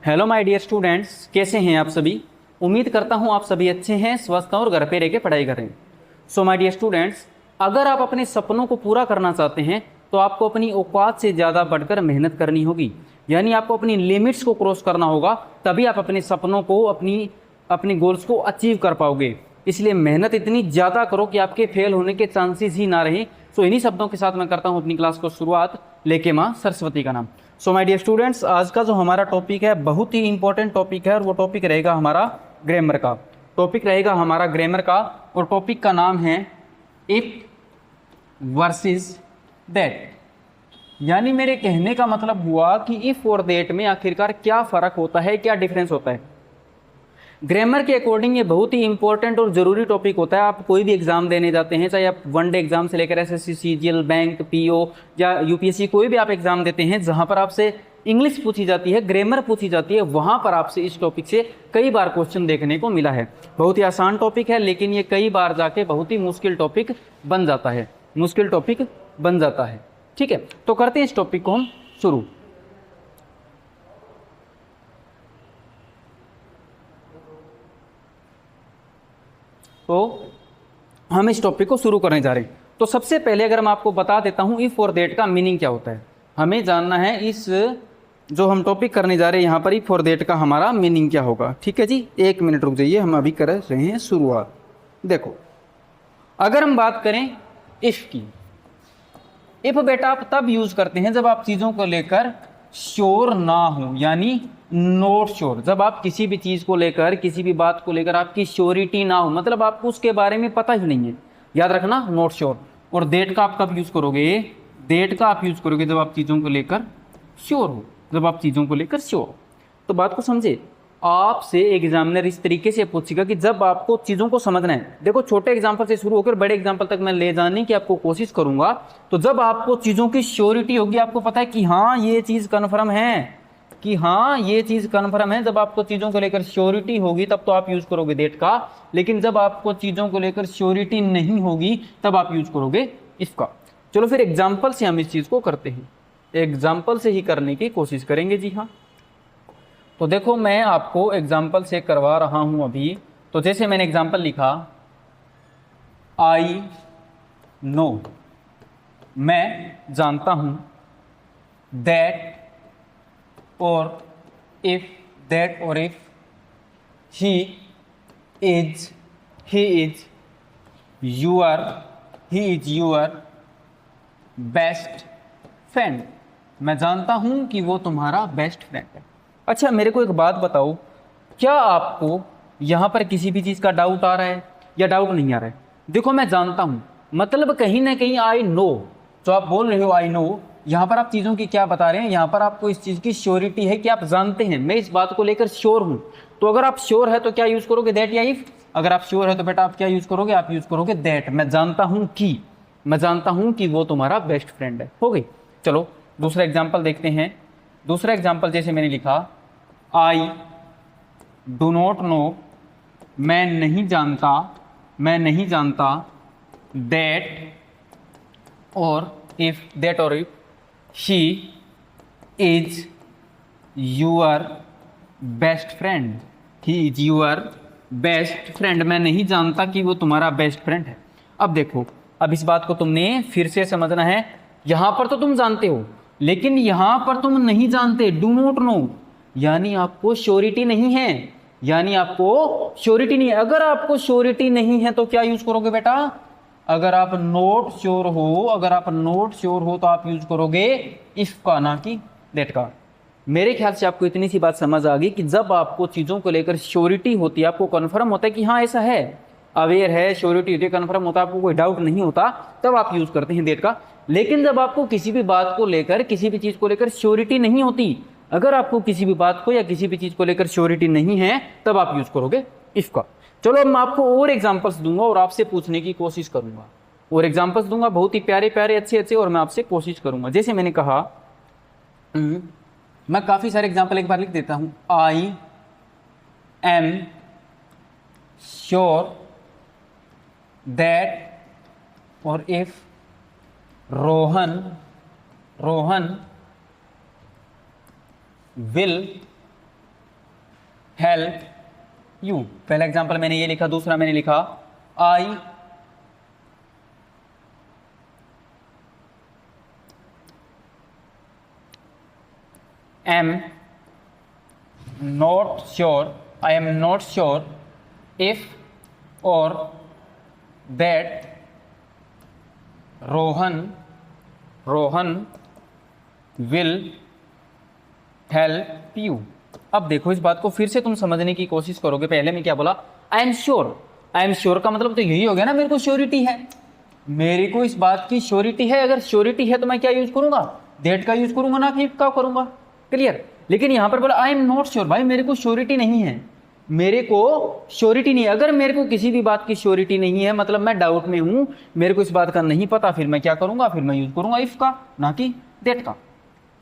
Hello my dear students, कैसे हैं आप सभी। उम्मीद करता हूं आप सभी अच्छे हैं, स्वस्थ हैं और घर पे रह के पढ़ाई कर रहे हैं। सो माय डियर स्टूडेंट्स, अगर आप अपने सपनों को पूरा करना चाहते हैं तो आपको अपनी औकात से ज़्यादा बढ़कर मेहनत करनी होगी। यानी आपको अपनी लिमिट्स को क्रॉस करना होगा, तभी आप अपने सपनों को अपनी गोल्स को अचीव कर पाओगे। इसलिए मेहनत इतनी ज़्यादा करो कि आपके फेल होने के चांसेस ही ना रहें। सो इन्हीं शब्दों के साथ मैं करता हूँ अपनी क्लास को शुरुआत, लेके माँ सरस्वती का नाम। सो माय डियर स्टूडेंट्स, आज का जो हमारा टॉपिक है बहुत ही इंपॉर्टेंट टॉपिक है और वो टॉपिक रहेगा हमारा ग्रामर का। और टॉपिक का नाम है इफ वर्सेस दैट। यानी मेरे कहने का मतलब हुआ कि इफ और दैट में आखिरकार क्या फ़र्क होता है, क्या डिफरेंस होता है। ग्रामर के अकॉर्डिंग ये बहुत ही इंपॉर्टेंट और ज़रूरी टॉपिक होता है। आप कोई भी एग्जाम देने जाते हैं, चाहे आप वनडे एग्जाम से लेकर एसएससी, सीजीएल, बैंक, पीओ या यूपीएससी, कोई भी आप एग्जाम देते हैं जहां पर आपसे इंग्लिश पूछी जाती है, ग्रामर पूछी जाती है, वहां पर आपसे इस टॉपिक से कई बार क्वेश्चन देखने को मिला है। बहुत ही आसान टॉपिक है, लेकिन ये कई बार जाके बहुत ही मुश्किल टॉपिक बन जाता है। ठीक है, तो करते हैं इस टॉपिक को हम शुरू। तो हम इस टॉपिक को शुरू करने जा रहे हैं। तो सबसे पहले अगर मैं आपको बता देता हूं इफ और दैट का मीनिंग क्या होता है। हमें जानना है इस जो हम टॉपिक करने जा रहे हैं यहाँ पर इफ और दैट का हमारा मीनिंग क्या होगा। ठीक है जी, एक मिनट रुक जाइए, हम अभी कर रहे हैं शुरुआत। देखो, अगर हम बात करें इफ की, इफ बेटा आप तब यूज करते हैं जब आप चीज़ों को लेकर श्योर ना हो, यानी नॉट श्योर। जब आप किसी भी चीज़ को लेकर, किसी भी बात को लेकर आपकी श्योरिटी ना हो, मतलब आपको उसके बारे में पता ही नहीं है, याद रखना, नॉट श्योर। और दैट का आप कब यूज़ करोगे? दैट का आप यूज़ करोगे जब आप चीज़ों को लेकर श्योर हो, तो बात को समझे। आपसे एग्जामिनर इस तरीके से पूछेगा कि जब आपको चीज़ों को समझना है, देखो छोटे एग्जाम्पल से शुरू होकर बड़े एग्जाम्पल तक मैं ले जाने की आपको कोशिश करूंगा। तो जब आपको चीज़ों की श्योरिटी होगी, आपको पता है कि हाँ ये चीज़ कन्फर्म है, जब आपको चीज़ों को लेकर श्योरिटी होगी तब तो आप यूज़ करोगे दैट का। लेकिन जब आपको चीज़ों को लेकर श्योरिटी नहीं होगी तब आप यूज़ करोगे इसका। चलो फिर एग्जाम्पल से हम इस चीज़ को करते हैं, एग्जाम्पल से ही करने की कोशिश करेंगे। जी हाँ, तो देखो मैं आपको एग्जाम्पल से करवा रहा हूं अभी। तो जैसे मैंने एग्जाम्पल लिखा, आई नो, मैं जानता हूं, दैट और इफ, दैट और if, he is your best friend. मैं जानता हूं कि वो तुम्हारा बेस्ट फ्रेंड है। अच्छा, मेरे को एक बात बताओ, क्या आपको यहाँ पर किसी भी चीज़ का डाउट आ रहा है या डाउट नहीं आ रहा है? देखो मैं जानता हूँ, मतलब कहीं ना कहीं आई नो, जो आप बोल रहे हो आई नो, यहाँ पर आप चीज़ों की क्या बता रहे हैं, यहाँ पर आपको इस चीज़ की श्योरिटी है कि आप जानते हैं, मैं इस बात को लेकर श्योर हूँ। तो अगर आप श्योर है तो क्या यूज़ करोगे? दैट या इफ। अगर आप श्योर है तो बेटा आप क्या यूज़ करोगे? आप यूज़ करोगे दैट। मैं जानता हूँ कि वो तुम्हारा बेस्ट फ्रेंड है। हो गई। चलो दूसरा एग्जाम्पल देखते हैं। दूसरा एग्जाम्पल जैसे मैंने लिखा, आई डू नॉट नो, मैं नहीं जानता, दैट और if, he is your best friend. मैं नहीं जानता कि वो तुम्हारा बेस्ट फ्रेंड है। अब देखो, अब इस बात को तुमने फिर से समझना है। यहां पर तो तुम जानते हो, लेकिन यहां पर तुम नहीं जानते, डू नॉट नो, यानी आपको श्योरिटी नहीं है, अगर आपको श्योरिटी नहीं है तो क्या यूज करोगे बेटा? अगर आप नॉट श्योर हो तो आप यूज करोगे इफ का, ना कि दैट का। मेरे ख्याल से आपको इतनी सी बात समझ आ गई कि जब आपको चीज़ों को लेकर श्योरिटी होती है, आपको कन्फर्म होता है कि हाँ ऐसा है, अवेयर है, श्योरिटी होती है, कन्फर्म होता है, आपको कोई डाउट नहीं होता, तब आप यूज करते हैं दैट का। लेकिन जब आपको किसी भी बात को लेकर, किसी भी चीज़ को लेकर श्योरिटी नहीं होती, अगर आपको किसी भी बात को या किसी भी चीज़ को लेकर श्योरिटी नहीं है, तब आप यूज करोगे इफ का। चलो अब मैं आपको और एग्जांपल्स दूंगा और आपसे पूछने की कोशिश करूंगा, बहुत ही प्यारे प्यारे अच्छे, और मैं आपसे कोशिश करूंगा। जैसे मैंने कहा, मैं काफ़ी सारे एग्जाम्पल एक बार लिख देता हूं। आई एम श्योर दैट और if Rohan will help you. पहला एग्जाम्पल मैंने ये लिखा, दूसरा मैंने लिखा I am not sure, I am not sure if और that Rohan will help you. अब देखो, इस बात को फिर से तुम समझने की कोशिश करोगे। पहले मैं क्या बोला, आई am sure. I am sure का मतलब तो यही हो गया ना, मेरे को श्योरिटी है, मेरे को इस बात की श्योरिटी है। अगर श्योरिटी है तो मैं क्या यूज करूंगा, दैट का यूज करूंगा, ना कि if का करूंगा। क्लियर। लेकिन यहां पर बोला आई एम नॉट श्योर, भाई मेरे को श्योरिटी नहीं है, मेरे को श्योरिटी नहीं है। अगर मेरे को किसी भी बात की श्योरिटी नहीं है, मतलब मैं डाउट में हूं, मेरे को इस बात का नहीं पता, फिर मैं क्या करूंगा, फिर मैं यूज करूंगा इफ का, ना कि दैट का।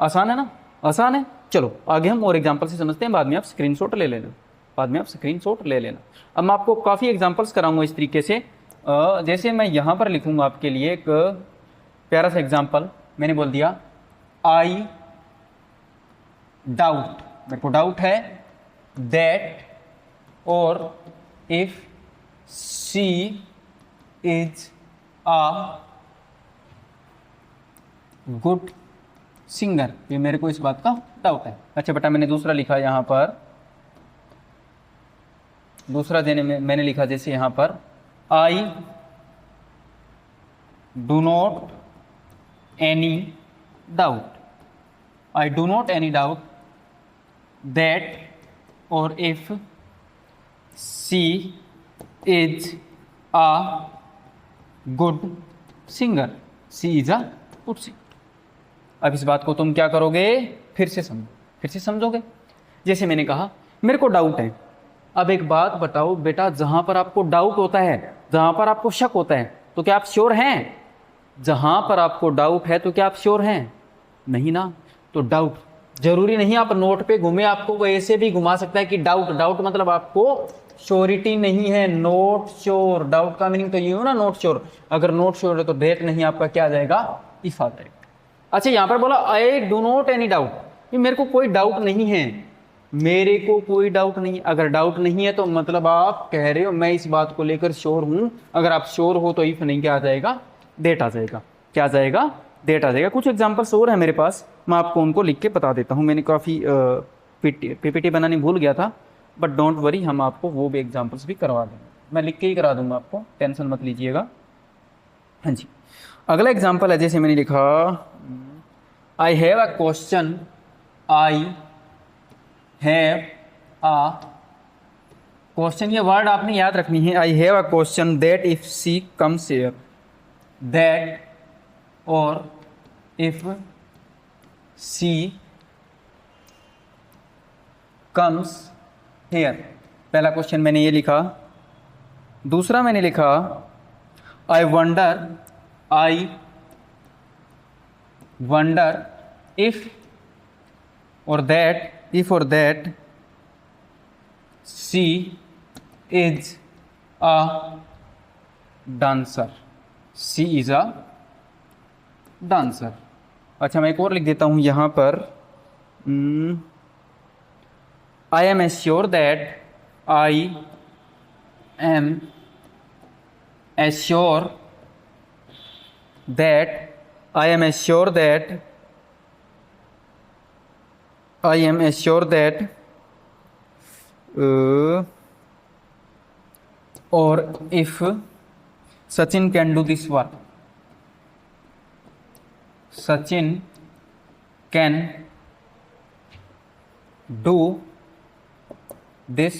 आसान है ना, आसान है। चलो आगे हम और एग्जांपल से समझते हैं, बाद में आप स्क्रीनशॉट ले लेना, बाद में आप स्क्रीनशॉट ले लेना। अब मैं आपको काफ़ी एग्जांपल्स कराऊंगा इस तरीके से। जैसे मैं यहाँ पर लिखूंगा आपके लिए एक प्यारा सा एग्जांपल, मैंने बोल दिया आई डाउट, मेरे को डाउट है दैट और if she is a good singer, ये मेरे को इस बात का डाउट है। अच्छा बेटा, मैंने दूसरा लिखा यहाँ पर, दूसरा देने में मैंने लिखा जैसे यहाँ पर I do not any doubt, I do not any doubt that और if she is a good singer, she is a good singer. अब इस बात को तुम क्या करोगे, फिर से समझोगे। जैसे मैंने कहा मेरे को डाउट है। अब एक बात बताओ बेटा, जहां पर आपको डाउट होता है, जहां पर आपको शक होता है, तो क्या आप श्योर हैं? जहां पर आपको डाउट है तो क्या आप श्योर हैं? नहीं ना। तो डाउट जरूरी नहीं आप नोट पे घूमे, आपको वो ऐसे भी घुमा सकता है कि डाउट मतलब आपको श्योरिटी नहीं है, नोट श्योर। डाउट का मीनिंग तो ये हो ना, नोट श्योर। अगर नोट श्योर है तो डेट नहीं, आपका क्या आ जाएगा, इफ आ जाएगा। अच्छा, यहां पर बोला आई डू नॉट एनी डाउट, ये मेरे को कोई डाउट नहीं है, मेरे को कोई डाउट नहीं। अगर डाउट नहीं है तो मतलब आप कह रहे हो मैं इस बात को लेकर श्योर हूं। अगर आप श्योर हो तो इफ नहीं, क्या आ जाएगा, डेट आ जाएगा। क्या आ जाएगा, डेट आ जाएगा। कुछ एग्जांपल्स और है मेरे पास, मैं आपको उनको लिख के बता देता हूं। मैंने काफ़ी पीपीटी बनानी भूल गया था, बट डोंट वरी, हम आपको वो भी एग्जांपल्स भी करवा देंगे। मैं लिख के ही करा दूंगा आपको, टेंशन मत लीजिएगा। हाँ जी, अगला एग्जांपल है, जैसे मैंने लिखा I have a question, I have a question, ये वर्ड आपने याद रखनी है। I have a question that if she comes here, that और इफ सी कम्स हियर। पहला क्वेश्चन मैंने ये लिखा, दूसरा मैंने लिखा आई वंडर इफ और that she is a dancer, she is a dancer. अच्छा, मैं एक और लिख देता हूं यहां पर, I am assure that, I am assure that, I am assure that, I am assure that, और if Sachin can do this work, Sachin can do this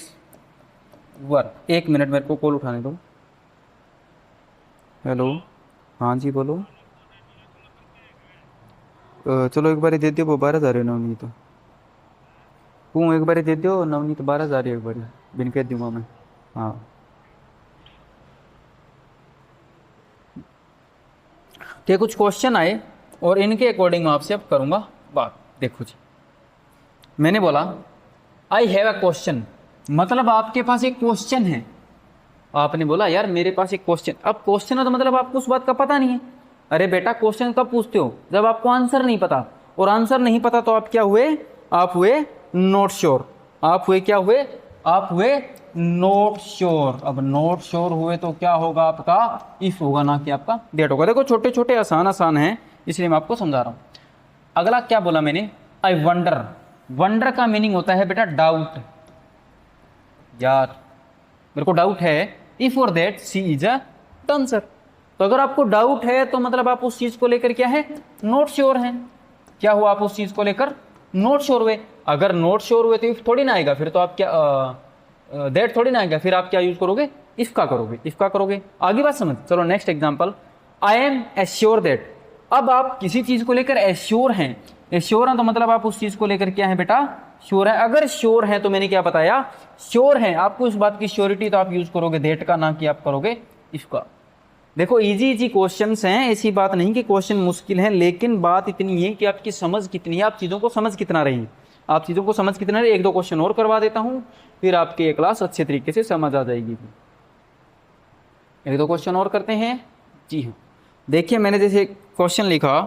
work. एक मिनट, मेरे को कॉल उठाने दो। हेलो, हाँ जी बोलो। चलो एक बार दे दियो, वो 12 जा रहे हो नवनीत, तू एक बार दे दियो नवनीत, 12 जा रही है एक बार, बिन कह दूंगा मैं। हाँ ठीक, कुछ क्वेश्चन आए और इनके अकॉर्डिंग आपसे अब करूँगा बात। देखो जी, मैंने बोला आई हैव अ क्वेश्चन, मतलब आपके पास एक क्वेश्चन है। आपने बोला यार मेरे पास एक क्वेश्चन, अब क्वेश्चन है तो मतलब आपको उस बात का पता नहीं है। अरे बेटा, क्वेश्चन कब पूछते हो, जब आपको आंसर नहीं पता, और आंसर नहीं पता तो आप क्या हुए, आप हुए नॉट श्योर। आप हुए क्या हुए, आप हुए नॉट श्योर। अब नॉट श्योर हुए तो क्या होगा आपका इफ होगा, ना कि आपका दैट होगा। देखो छोटे छोटे आसान आसान हैं, इसलिए मैं आपको समझा रहा हूँ। अगला क्या बोला मैंने, आई वंडर। वंडर का मीनिंग होता है बेटा डाउट। यार मेरे को डाउट है, इफ और that she is a answer. तो अगर आपको डाउट है तो मतलब आप उस चीज को लेकर क्या है, नॉट श्योर हैं। क्या हुआ, आप उस चीज को लेकर नॉट श्योर हुए। अगर नॉट श्योर हुए तो इफ थोड़ी ना आएगा, फिर तो आप क्या दैट थोड़ी ना आएगा, फिर आप क्या यूज करोगे, इफ का करोगे, इफ का करोगे। आगे बात समझ। चलो next example, I am assure that. अब आप किसी चीज को लेकर एश्योर हैं, एश्योर हैं तो मतलब आप उस चीज को लेकर क्या है बेटा, श्योर है। अगर श्योर है तो मैंने क्या बताया, श्योर है आपको इस बात की श्योरिटी, तो आप यूज करोगे दैट का, ना कि आप करोगे इफ का। देखो इजी इजी क्वेश्चंस हैं, ऐसी बात नहीं कि क्वेश्चन मुश्किल हैं, लेकिन बात इतनी है कि आपकी समझ कितनी है, आप चीज़ों को समझ कितना रहे हैं, आप चीज़ों को समझ कितना रहे। एक दो क्वेश्चन और करवा देता हूँ, फिर आपकी ये क्लास अच्छे तरीके से समझ आ जाएगी। एक दो क्वेश्चन और करते हैं। जी हाँ, देखिए मैंने जैसे क्वेश्चन लिखा,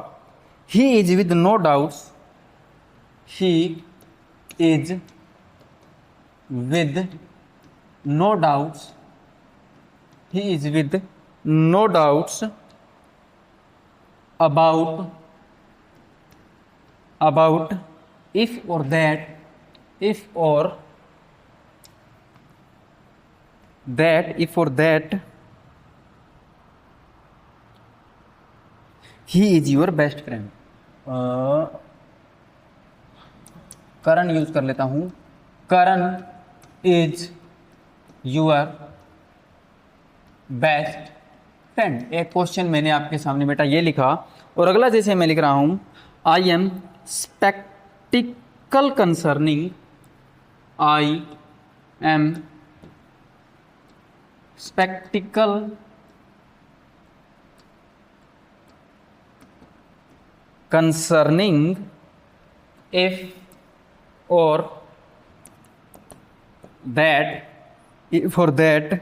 he is with no doubts, he is with no doubts, he is with no doubts about if or that if or that he is your best friend। Karan use कर लेता हूं, करण इज योर बेस्ट फ्रेंड। एक question मैंने आपके सामने बेटा ये लिखा, और अगला जैसे मैं लिख रहा हूं, I am sceptical concerning, I am sceptical concerning if और that for that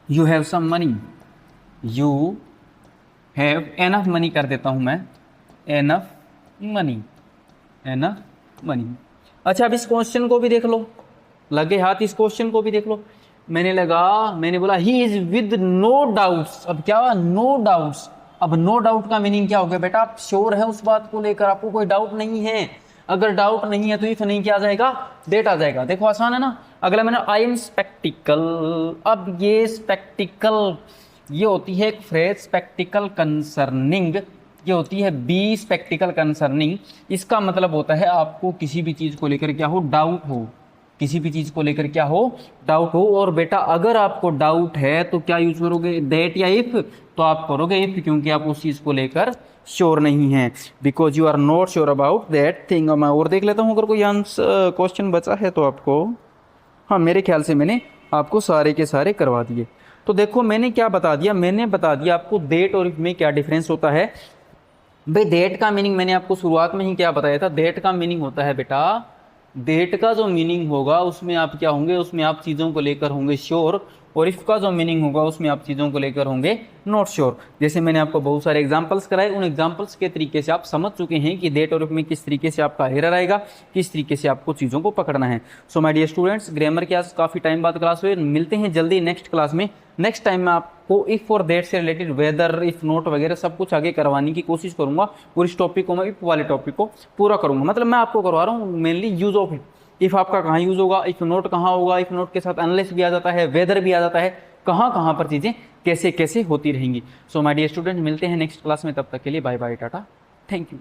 you have some money, you have enough money कर देता हूं मैं, enough money, enough money। अच्छा अब इस क्वेश्चन को भी देख लो, लगे हाथ इस क्वेश्चन को भी देख लो। मैंने बोला he is with no doubts. अब क्या हुआ, नो डाउट्स। अब नो डाउट का मीनिंग क्या हो गया बेटा, आप श्योर है उस बात को लेकर, आपको कोई डाउट नहीं है। अगर डाउट नहीं है तो इफ नहीं क्या आ जाएगा, डेट आ जाएगा। देखो आसान है ना। अगला मैंने आई एम स्पेक्टिकल। अब ये स्पेक्टिकल ये होती है एक फ्रेज, स्पेक्टिकल कंसर्निंग, ये होती है बी स्पेक्टिकल कंसर्निंग। इसका मतलब होता है आपको किसी भी चीज़ को लेकर क्या हो, डाउट हो, किसी भी चीज़ को लेकर क्या हो, डाउट हो। और बेटा अगर आपको डाउट है तो क्या यूज करोगे, दैट या इफ, तो आप करोगे इफ, क्योंकि आप उस चीज़ को लेकर श्योर नहीं है, because you are not sure about that thing. मैं और देख लेता हूँ अगर कोई आंसर क्वेश्चन बचा है तो आपको। हाँ मेरे ख्याल से मैंने आपको सारे के सारे करवा दिए। तो देखो मैंने क्या बता दिया, मैंने बता दिया आपको डेट और इफ में क्या डिफरेंस होता है। भाई डेट का मीनिंग मैंने आपको शुरुआत में ही क्या बताया था, डेट का मीनिंग होता है बेटा, डेट का जो मीनिंग होगा उसमें आप क्या होंगे, उसमें आप चीज़ों को लेकर होंगे श्योर, और इफ का जो मीनिंग होगा उसमें आप चीज़ों को लेकर होंगे नॉट श्योर। जैसे मैंने आपको बहुत सारे एग्जांपल्स कराए, उन एग्जांपल्स के तरीके से आप समझ चुके हैं कि डेट और इफ में किस तरीके से आपका एरर आएगा, किस तरीके से आपको चीज़ों को पकड़ना है। So my dear students, grammar की आज काफ़ी टाइम बाद क्लास हुई, मिलते हैं जल्दी नेक्स्ट क्लास में। नेक्स्ट टाइम मैं आपको इफ और दैट से रिलेटेड वेदर, इफ नोट वगैरह सब कुछ आगे करवाने की कोशिश करूंगा, और इस टॉपिक को मैं इफ वाले टॉपिक को पूरा करूंगा। मतलब मैं आपको करवा रहा हूँ mainly use of if. If आपका कहाँ यूज होगा, इफ नोट कहाँ होगा, इफ नोट के साथ अनलेस भी आ जाता है, वेदर भी आ जाता है, कहाँ कहाँ पर चीज़ें कैसे कैसे होती रहेंगी। सो माय डियर स्टूडेंट, मिलते हैं नेक्स्ट क्लास में, तब तक के लिए bye bye, tata, thank you.